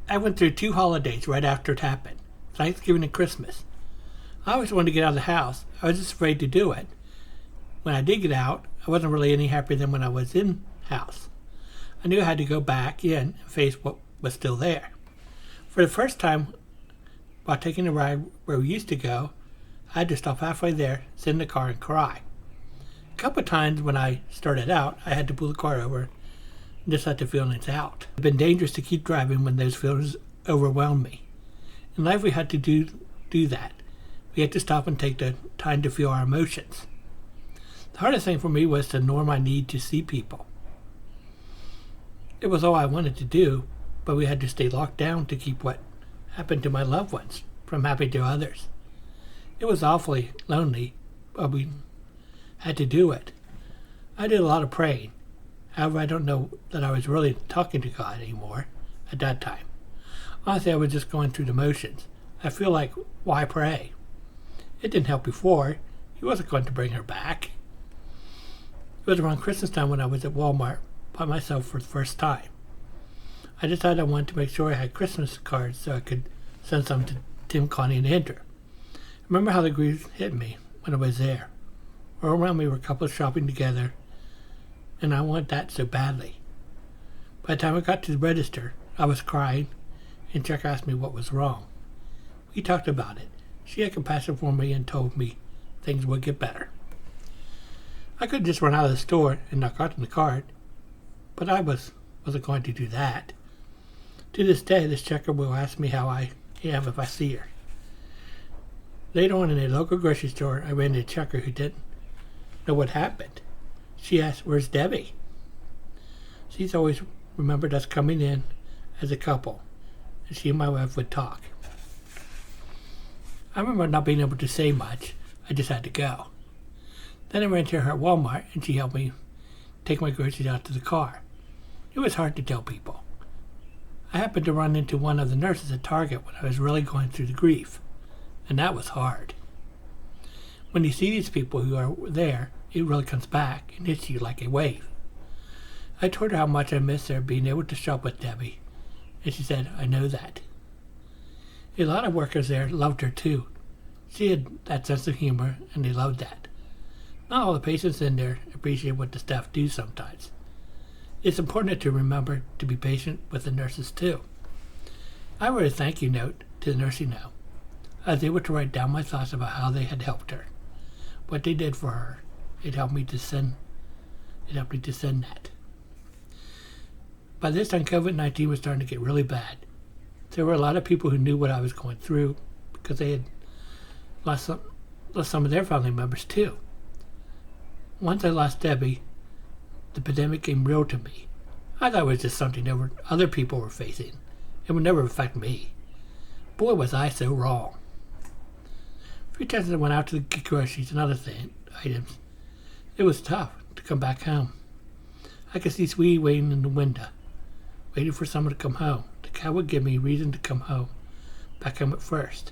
I went through 2 holidays right after it happened, Thanksgiving and Christmas. I always wanted to get out of the house. I was just afraid to do it. When I did get out, I wasn't really any happier than when I was in house. I knew I had to go back in and face what was still there. For the first time, while taking a ride where we used to go, I had to stop halfway there, sit in the car, and cry. A couple of times when I started out, I had to pull the car over and just let the feelings out. It's been dangerous to keep driving when those feelings overwhelm me. In life, we had to do that. We had to stop and take the time to feel our emotions. The hardest thing for me was to ignore my need to see people. It was all I wanted to do, but we had to stay locked down to keep what happened to my loved ones from happening to others. It was awfully lonely, but we had to do it. I did a lot of praying. However, I don't know that I was really talking to God anymore at that time. Honestly, I was just going through the motions. I feel like, why pray? It didn't help before. He wasn't going to bring her back. It was around Christmas time when I was at Walmart by myself for the first time. I decided I wanted to make sure I had Christmas cards so I could send some to Tim, Connie, and Andrew. I remember how the grief hit me when I was there. All around me were couples shopping together, and I wanted that so badly. By the time I got to the register, I was crying, and Chuck asked me what was wrong. We talked about it. She had compassion for me and told me things would get better. I could just run out of the store and not gotten the card, but I wasn't going to do that. To this day, this checker will ask me how I am if I see her. Later on in a local grocery store, I ran into a checker who didn't know what happened. She asked, "Where's Debbie?" She's always remembered us coming in as a couple, and she and my wife would talk. I remember not being able to say much. I just had to go. Then I ran to her at Walmart, and she helped me take my groceries out to the car. It was hard to tell people. I happened to run into one of the nurses at Target when I was really going through the grief, and that was hard. When you see these people who are there, it really comes back and hits you like a wave. I told her how much I missed her being able to shop with Debbie, and she said, "I know that." A lot of workers there loved her too. She had that sense of humor, and they loved that. Not all the patients in there appreciate what the staff do sometimes. It's important to remember to be patient with the nurses too. I wrote a thank you note to the nursing home. I was able to write down my thoughts about how they had helped her, what they did for her. It helped me to send that. By this time, COVID-19 was starting to get really bad. There were a lot of people who knew what I was going through because they had lost some of their family members too. Once I lost Debbie, the pandemic came real to me. I thought it was just something that other people were facing. It would never affect me. Boy, was I so wrong. A few times I went out to get groceries and other items. It was tough to come back home. I could see Sweetie waiting in the window, waiting for someone to come home. The cat would give me a reason to come home, back home at first.